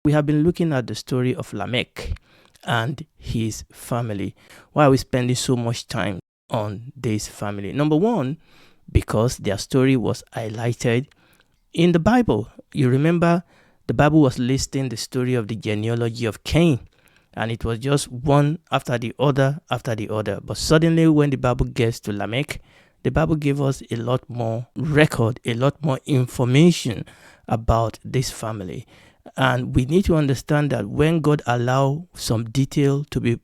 We have been looking at the story of Lamech and his family. Why are we spending so much time on this family? Number one, because their story was highlighted in the Bible. You remember the Bible was listing the story of the genealogy of Cain, and it was just one after the other after the other. But suddenly when the Bible gets to Lamech, the Bible gave us a lot more record, a lot more information about this family. And we need to understand that when God allows some detail to be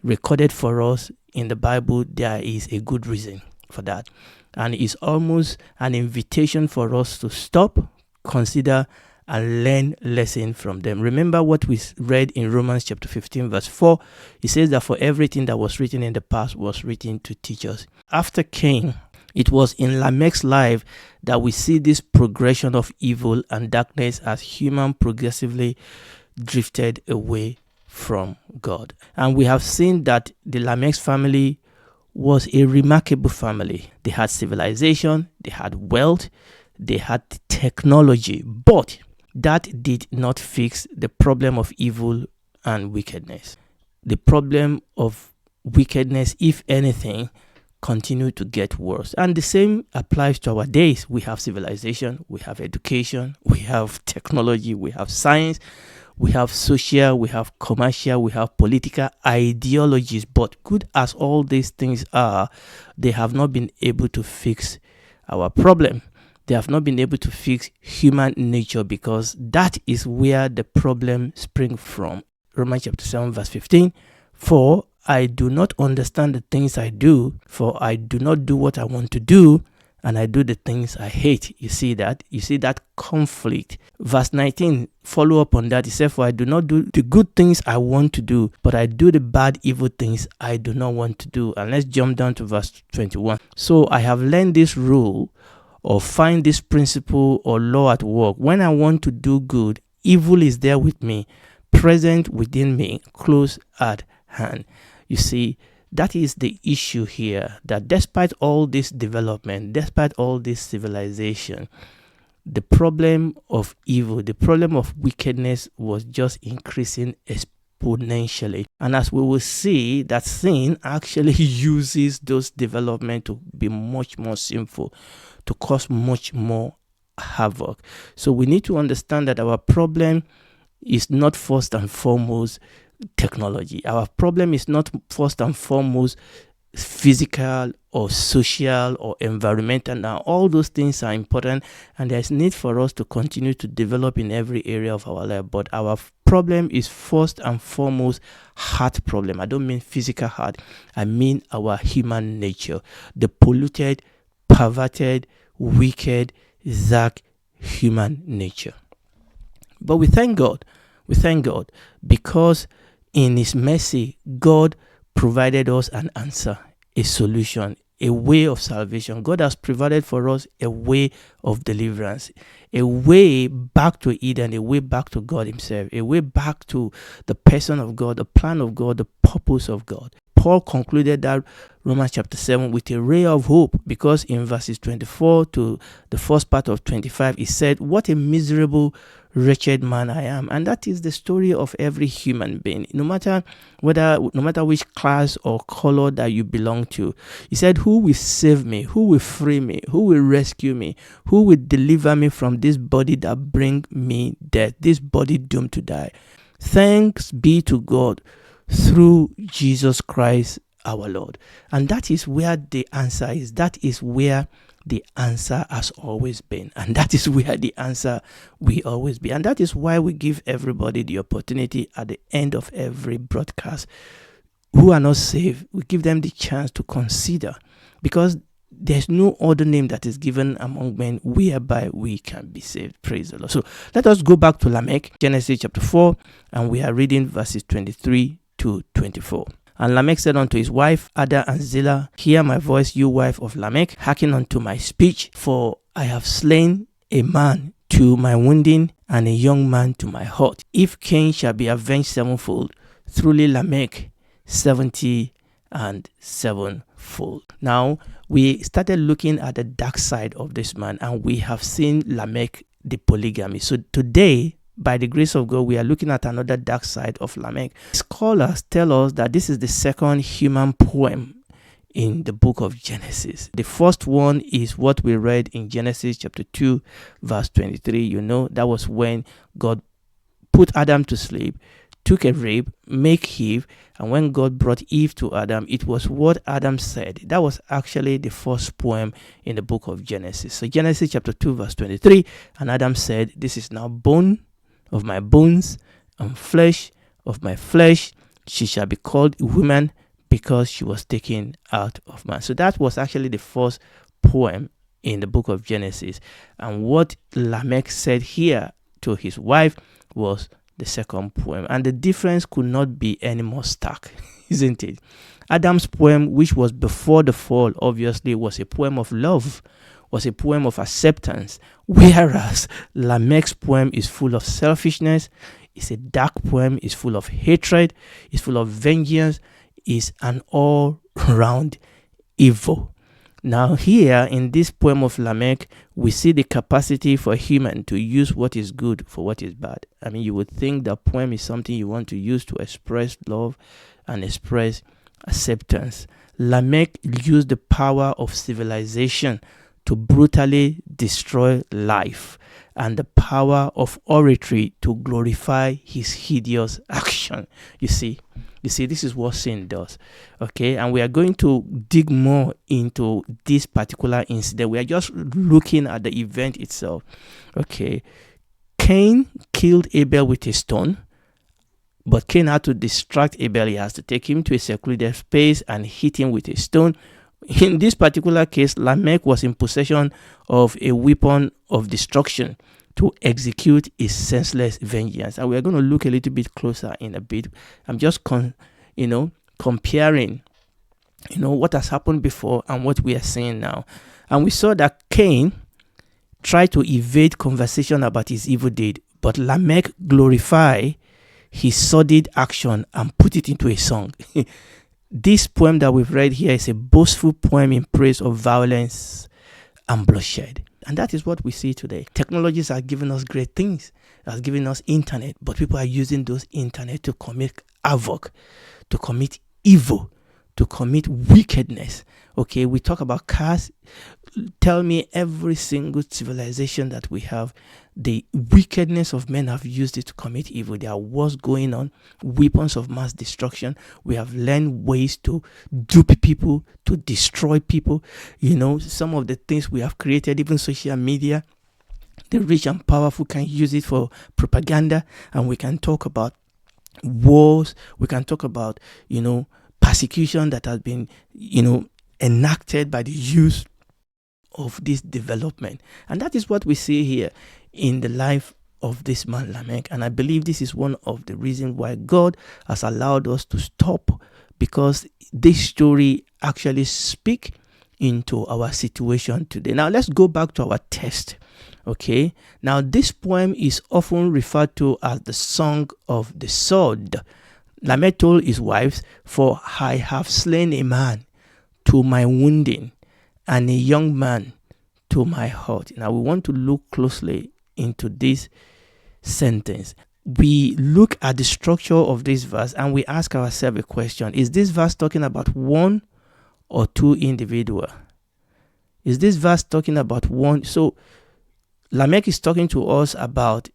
recorded for us in the Bible, there is a good reason for that. And it's almost an invitation for us to stop, consider, and learn lesson from them. Remember what we read in Romans chapter 15 verse 4. It says that for everything that was written in the past was written to teach us. After Cain, it was in Lamech's life that we see this progression of evil and darkness as human progressively drifted away from God. And we have seen that the Lamech's family was a remarkable family. They had civilization, they had wealth, they had technology, but that did not fix the problem of evil and wickedness. The problem of wickedness, if anything, continued to get worse. And the same applies to our days. We have civilization, we have education, we have technology, we have science, we have social, we have commercial, we have political ideologies. But good as all these things are, they have not been able to fix our problem. They have not been able to fix human nature, because that is where the problem springs from. Romans chapter 7 verse 15. For I do not understand the things I do, for I do not do what I want to do, and I do the things I hate. You see that? You see that conflict. Verse 19, follow up on that. He said, for I do not do the good things I want to do, but I do the bad, evil things I do not want to do. And let's jump down to verse 21. So I have learned this rule, or find this principle or law at work. When I want to do good, evil is there with me, present within me, close at hand. You see, that is the issue here, that despite all this development, despite all this civilization, the problem of evil, the problem of wickedness was just increasing exponentially. And as we will see, that sin actually uses those development to be much more sinful, to cause much more havoc. So we need to understand that our problem is not first and foremost technology. Our problem is not first and foremost physical or social or environmental. Now, all those things are important, and there's need for us to continue to develop in every area of our life. But our problem is first and foremost heart problem. I don't mean physical heart. I mean our human nature, the polluted, perverted, wicked, dark human nature. But we thank God. We thank God because in His mercy, God provided us an answer, a solution, a way of salvation. God has provided for us a way of deliverance, a way back to Eden, a way back to God Himself, a way back to the person of God, the plan of God, the purpose of God. Paul concluded that Romans chapter 7 with a ray of hope, because in verses 24 to the first part of 25, he said, what a miserable, wretched man I am. And that is the story of every human being, no matter which class or color that you belong to. He said, who will save me? Who will free me? Who will rescue me? Who will deliver me from this body that bring me death, this body doomed to die? Thanks be to God through Jesus Christ our Lord. And that is where the answer is. That is where the answer has always been. And that is where the answer will always be. And that is why we give everybody the opportunity at the end of every broadcast who are not saved. We give them the chance to consider, because there's no other name that is given among men whereby we can be saved. Praise the Lord. So let us go back to Lamech, Genesis chapter 4, and we are reading verses 23 to 24. And Lamech said unto his wife Ada and Zillah, hear my voice, you wife of Lamech, hearken unto my speech, for I have slain a man to my wounding, and a young man to my hurt. If Cain shall be avenged sevenfold, truly Lamech 70 and sevenfold. Now, we started looking at the dark side of this man, and we have seen Lamech, the polygamy. So today, by the grace of God, we are looking at another dark side of Lamech. Scholars tell us that this is the second human poem in the book of Genesis. The first one is what we read in Genesis chapter 2, verse 23. You know, that was when God put Adam to sleep, took a rib, make Eve, and when God brought Eve to Adam, it was what Adam said. That was actually the first poem in the book of Genesis. So Genesis chapter 2, verse 23, and Adam said, "This is now bone of my bones and flesh of my flesh. She shall be called woman, because she was taken out of man." So that was actually the first poem in the book of Genesis. And what Lamech said here to his wife was the second poem. And the difference could not be any more stark, isn't it? Adam's poem, which was before the fall, obviously was a poem of love, was a poem of acceptance, whereas Lamech's poem is full of selfishness. It's a dark poem, it's full of hatred, it's full of vengeance, is an all-round evil. Now here in this poem of Lamech, we see the capacity for human to use what is good for what is bad. I mean, you would think that poem is something you want to use to express love and express acceptance. Lamech used the power of civilization to brutally destroy life, and the power of oratory to glorify his hideous action. You see, this is what sin does. Okay, and we are going to dig more into this particular incident. We are just looking at the event itself. Okay, Cain killed Abel with a stone, but Cain had to distract Abel. He has to take him to a secluded space and hit him with a stone. In this particular case, Lamech was in possession of a weapon of destruction to execute his senseless vengeance. And we're going to look a little bit closer in a bit. I'm just comparing, what has happened before and what we are seeing now. And we saw that Cain tried to evade conversation about his evil deed, but Lamech glorified his sordid action and put it into a song. This poem that we've read here is a boastful poem in praise of violence and bloodshed. And that is what we see today. Technologies are giving us great things. It has given us internet, but people are using those internet to commit havoc, to commit evil, to commit wickedness. Okay, we talk about cars. Tell me every single civilization that we have, the wickedness of men have used it to commit evil. There are wars going on, weapons of mass destruction. We have learned ways to dupe people, to destroy people. Some of the things we have created, even social media, the rich and powerful can use it for propaganda. And we can talk about wars. We can talk about, persecution that has been, enacted by the use of this development. And that is what we see here in the life of this man Lamech. And I believe this is one of the reasons why God has allowed us to stop, because this story actually speaks into our situation today. Now let's go back to our text. Okay, now this poem is often referred to as the Song of the Sword. Lamech told his wives, "For I have slain a man to my wounding, and a young man to my hurt." Now we want to look closely into this sentence. We look at the structure of this verse and we ask ourselves a question. Is this verse talking about one or two individuals? Is this verse talking about one? So Lamech is talking to us about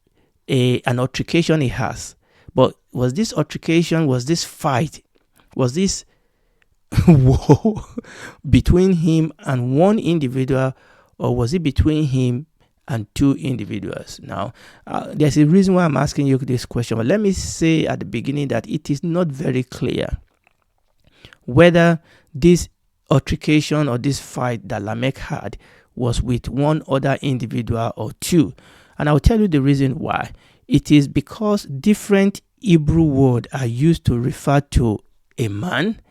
an altercation he has. But was this altercation, was this fight, was this war between him and one individual, or was it between him and two individuals? Now, there's a reason why I'm asking you this question, but let me say at the beginning that it is not very clear whether this altercation or this fight that Lamech had was with one other individual or two. And I'll tell you the reason why. It is because different Hebrew words are used to refer to a man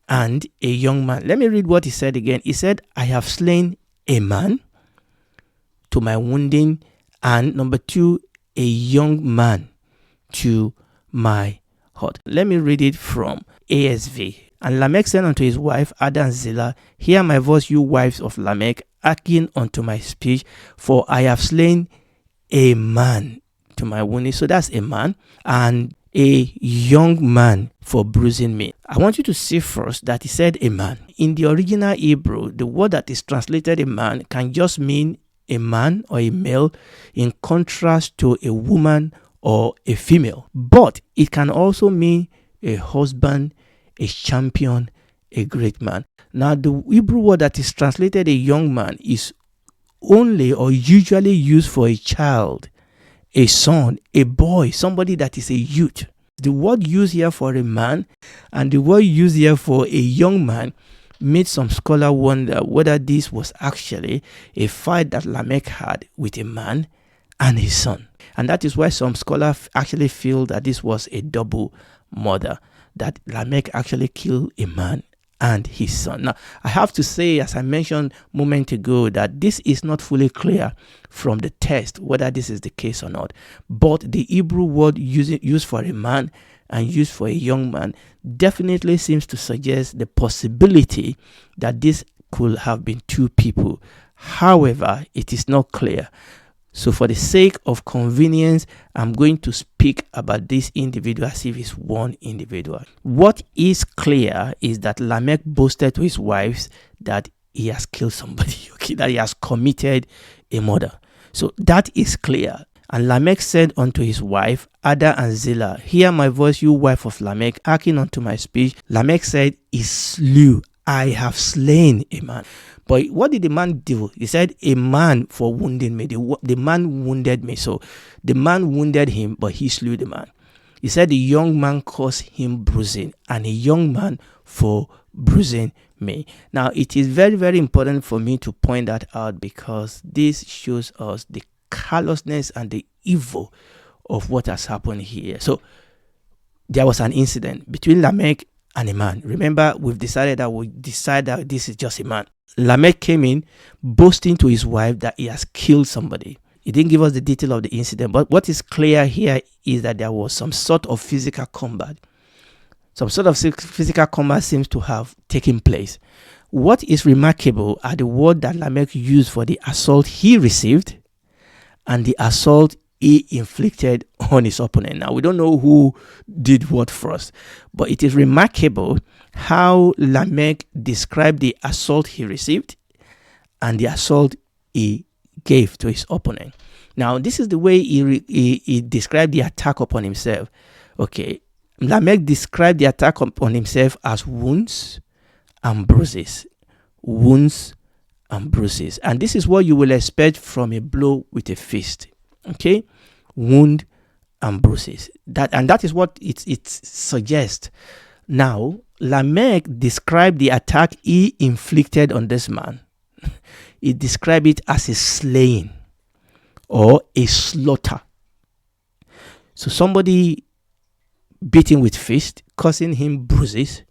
and a young man. Let me read what he said again. He said, "I have slain a man to my wounding, and number two, a young man to my hurt." Let me read it from ASV. "And Lamech said unto his wife Ada and Zillah, Hear my voice, you wives of Lamech, hearken unto my speech, for I have slain a man to to my wounding. So that's a man. And a young man for bruising me. I want you to see first that he said a man. In the original Hebrew, the word that is translated a man can just mean a man or a male in contrast to a woman or a female. But it can also mean a husband, a champion, a great man. Now, the Hebrew word that is translated a young man is only or usually used for a child, a son, a boy, somebody that is a youth. The word used here for a man and the word used here for a young man made some scholars wonder whether this was actually a fight that Lamech had with a man and his son. And that is why some scholars actually feel that this was a double murder, that Lamech actually killed a man and his son. Now, I have to say, as I mentioned a moment ago, that this is not fully clear from the text whether this is the case or not. But the Hebrew word used for a man and used for a young man definitely seems to suggest the possibility that this could have been two people. However, it is not clear. So for the sake of convenience, I'm going to speak about this individual as if it's one individual. What is clear is that Lamech boasted to his wives that he has killed somebody, okay, that he has committed a murder. So that is clear. And Lamech said unto his wife, Ada and Zillah, hear my voice, you wife of Lamech, hearken unto my speech. Lamech said, I have slain a man. But what did the man do? He said, a man for wounding me. The man wounded me. So the man wounded him, but he slew the man. He said, the young man caused him bruising, and a young man for bruising me. Now, it is very, very important for me to point that out because this shows us the callousness and the evil of what has happened here. So there was an incident between Lamech and a man. Remember, we've decided that this is just a man. Lamech came in boasting to his wife that he has killed somebody. He didn't give us the detail of the incident, but what is clear here is that there was some sort of physical combat. Some sort of physical combat seems to have taken place. What is remarkable are the word that Lamech used for the assault he received and the assault he inflicted on his opponent. Now, we don't know who did what first, but it is remarkable how Lamech described the assault he received and the assault he gave to his opponent. Now, this is the way he described the attack upon himself. Okay, Lamech described the attack upon himself as wounds and bruises. Wounds and bruises. And this is what you will expect from a blow with a fist. Okay, wound and bruises. That is what it suggests. Now, Lamech described the attack he inflicted on this man. He described it as a slaying or a slaughter. So somebody beat him with fist, causing him bruises.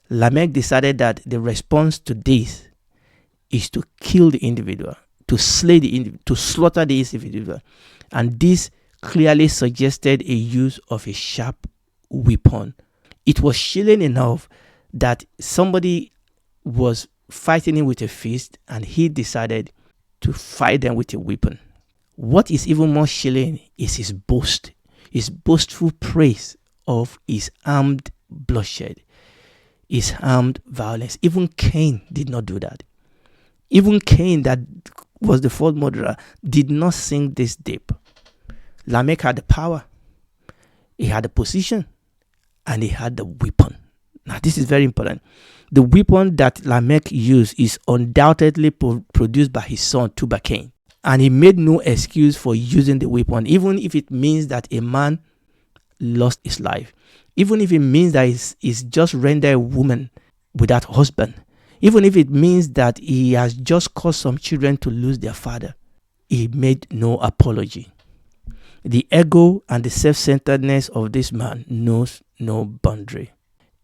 Lamech decided that the response to this is to kill the individual, to slay the individual, to slaughter the individual. And this clearly suggested a use of a sharp weapon. It was chilling enough that somebody was fighting him with a fist and he decided to fight them with a weapon. What is even more chilling is his boastful praise of his armed bloodshed, his armed violence. Even Cain did not do that. Even Cain, that was the fourth murderer, did not sink this deep. Lamech had the power, he had the position, and he had the weapon. Now, this is very important. The weapon that Lamech used is undoubtedly produced by his son, Tubal-Cain. And he made no excuse for using the weapon, even if it means that a man lost his life. Even if it means that he's just rendered a woman without husband. Even if it means that he has just caused some children to lose their father. He made no apology. The ego and the self-centeredness of this man knows no boundary.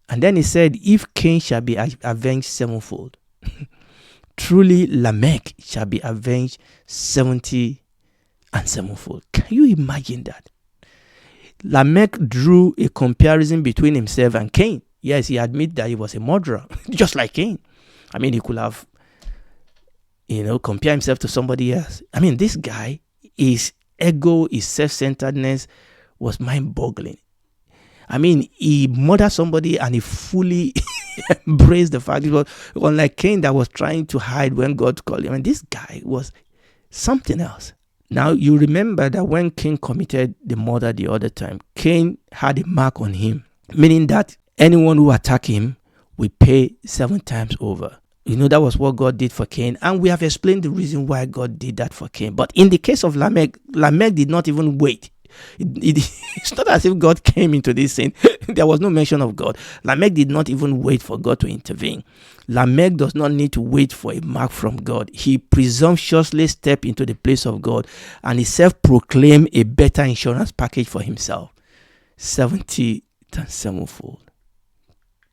And then he said, if Cain shall be avenged sevenfold, truly Lamech shall be avenged 70 and sevenfold. Can you imagine that? Lamech drew a comparison between himself and Cain. Yes, he admitted that he was a murderer, just like Cain. I mean, he could have, compare himself to somebody else. I mean, this guy is ego, his self-centeredness was mind-boggling. I mean, he murdered somebody and he fully embraced the fact. It was unlike Cain that was trying to hide when God called him. And this guy was something else. Now, you remember that when Cain committed the murder the other time, Cain had a mark on him, meaning that anyone who attacked him will pay 7 times over. You know, that was what God did for Cain. And we have explained the reason why God did that for Cain. But in the case of Lamech did not even wait. It's not as if God came into this scene. There was no mention of God. Lamech did not even wait for God to intervene. Lamech does not need to wait for a mark from God. He presumptuously stepped into the place of God and he self-proclaimed a better insurance package for himself. 70 times 7-fold.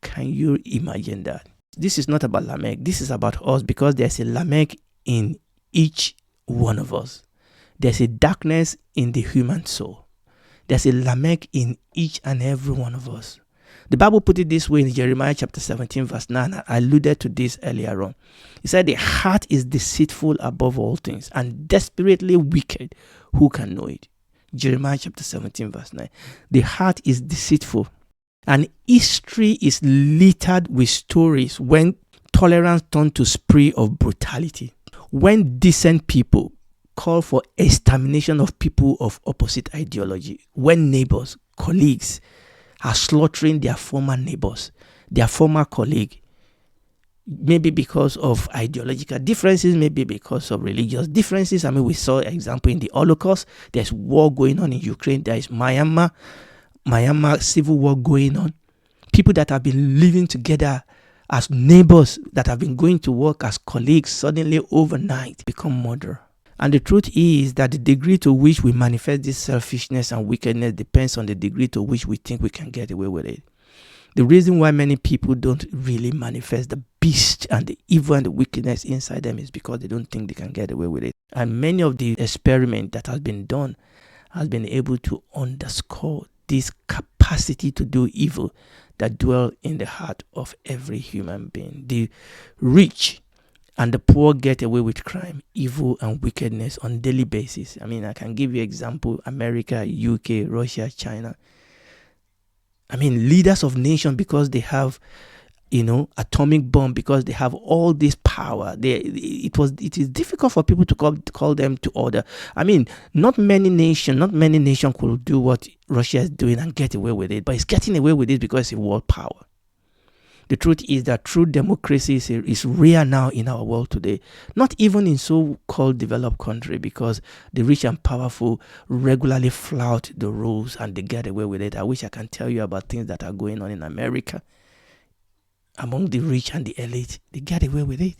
Can you imagine that? This is not about Lamech. This is about us, because there's a Lamech in each one of us. There's a darkness in the human soul. There's a Lamech in each and every one of us. The Bible put it this way in Jeremiah chapter 17 verse 9. I alluded to this earlier on. It said, the heart is deceitful above all things and desperately wicked. Who can know it? Jeremiah chapter 17 verse 9. The heart is deceitful. And history is littered with stories when tolerance turned to spree of brutality. When decent people call for extermination of people of opposite ideology. When neighbors, colleagues are slaughtering their former neighbors, their former colleague, maybe because of ideological differences, maybe because of religious differences. I mean, we saw an example in the Holocaust. There's war going on in Ukraine. There is Myanmar civil war going on. People that have been living together as neighbors, that have been going to work as colleagues, suddenly overnight become murderers. And the truth is that the degree to which we manifest this selfishness and wickedness depends on the degree to which we think we can get away with it. The reason why many people don't really manifest the beast and the evil and the wickedness inside them is because they don't think they can get away with it. And many of the experiments that has been done has been able to underscore this capacity to do evil that dwell in the heart of every human being. The rich and the poor get away with crime, evil, and wickedness on a daily basis. I mean, I can give you example: America, UK, Russia, China. I mean, leaders of nations, because they have, atomic bomb, because they have all this power. It is difficult for people to call them to order. I mean, not many nations could do what Russia is doing and get away with it, but it's getting away with it because it's world power. The truth is that true democracy is rare now in our world today. Not even in so-called developed country, because the rich and powerful regularly flout the rules and they get away with it. I wish I can tell you about things that are going on in America. Among the rich and the elite, they get away with it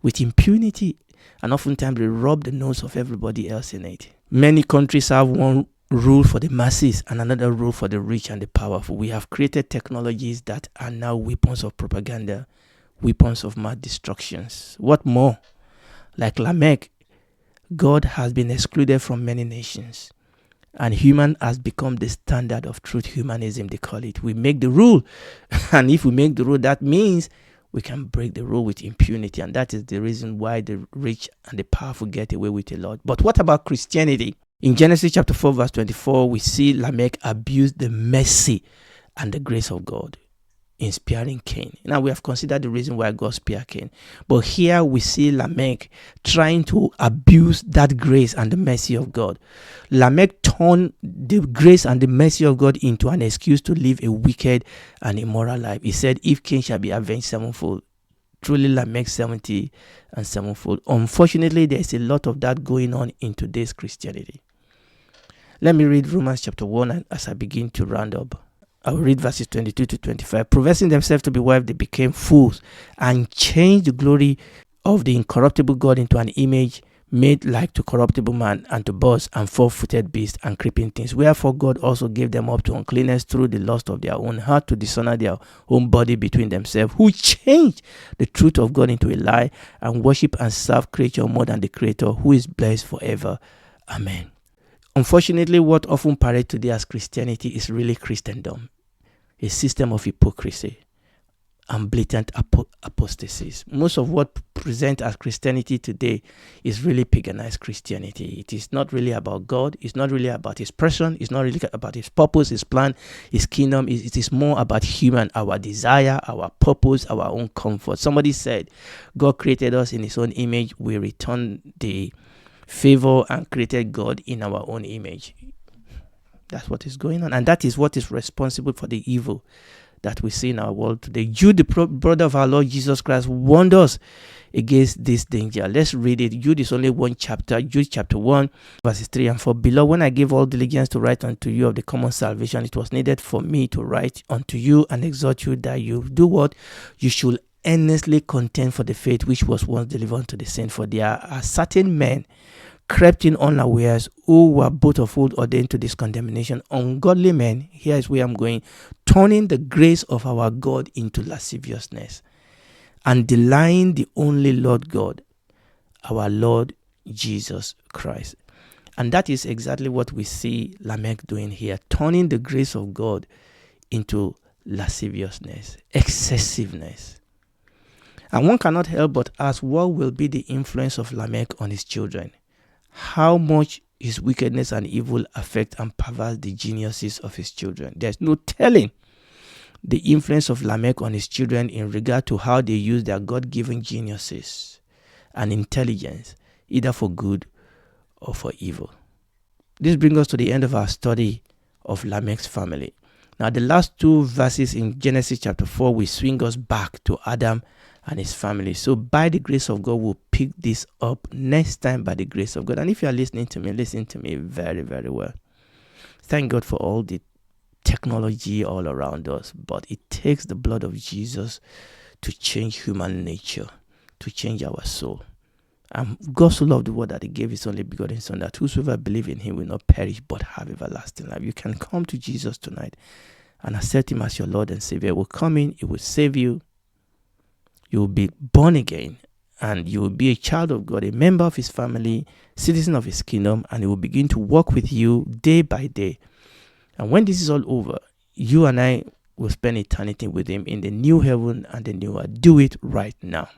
with impunity, and oftentimes they rub the nose of everybody else in it. Many countries have one rule for the masses and another rule for the rich and the powerful. We have created technologies that are now weapons of propaganda, weapons of mass destructions. What more? Like Lamech, God has been excluded from many nations, and human has become the standard of truth humanism, they call it. We make the rule, and if we make the rule, that means we can break the rule with impunity, and that is the reason why the rich and the powerful get away with a lot. But what about Christianity? In Genesis chapter 4 verse 24, we see Lamech abuse the mercy and the grace of God in sparing Cain. Now, we have considered the reason why God spared Cain. But here we see Lamech trying to abuse that grace and the mercy of God. Lamech turned the grace and the mercy of God into an excuse to live a wicked and immoral life. He said, if Cain shall be avenged 7-fold, truly Lamech 70 and 7-fold. Unfortunately, there's a lot of that going on in today's Christianity. Let me read Romans chapter 1 as I begin to round up. I will read verses 22 to 25. Professing themselves to be wise, they became fools and changed the glory of the incorruptible God into an image made like to corruptible man, and to birds and four-footed beasts and creeping things. Wherefore God also gave them up to uncleanness through the lust of their own heart, to dishonor their own body between themselves, who changed the truth of God into a lie, and worship and serve creature more than the Creator, who is blessed forever. Amen. Unfortunately, what often parades today as Christianity is really Christendom, a system of hypocrisy and blatant apostasies. Most of what present as Christianity today is really paganized Christianity. It is not really about God. It's not really about his person. It's not really about his purpose, his plan, his kingdom. It is more about human, our desire, our purpose, our own comfort. Somebody said, God created us in his own image. We return the favor and created God in our own image. That's what is going on. And that is what is responsible for the evil that we see in our world today. Jude, the brother of our Lord Jesus Christ, warned us against this danger. Let's read it. Jude is only one chapter. Jude chapter 1, verses 3 and 4. Beloved, when I gave all diligence to write unto you of the common salvation, it was needed for me to write unto you and exhort you that you do what? You should earnestly contend for the faith which was once delivered to the saints. For there are certain men crept in unawares, who were both of old ordained to this condemnation, ungodly men, here is where I'm going, turning the grace of our God into lasciviousness, and denying the only Lord God, our Lord Jesus Christ. And that is exactly what we see Lamech doing here, turning the grace of God into lasciviousness, excessiveness. And one cannot help but ask, what will be the influence of Lamech on his children? How much his wickedness and evil affect and pervert the geniuses of his children? There's no telling the influence of Lamech on his children in regard to how they use their God-given geniuses and intelligence, either for good or for evil. This brings us to the end of our study of Lamech's family. Now, the last two verses in Genesis chapter 4 will swing us back to Adam and his family. So by the grace of God, we'll pick this up next time by the grace of God. And if you are listening to me, listen to me very, very well. Thank God for all the technology all around us, but it takes the blood of Jesus to change human nature, to change our soul. And God so loved the world that he gave his only begotten Son, that whosoever believe in him will not perish but have everlasting life. You can come to Jesus tonight and accept him as your Lord and Savior. He will come in, he will save you. You will be born again, and you will be a child of God, a member of his family, citizen of his kingdom, and he will begin to walk with you day by day. And when this is all over, you and I will spend eternity with him in the new heaven and the new earth. Do it right now.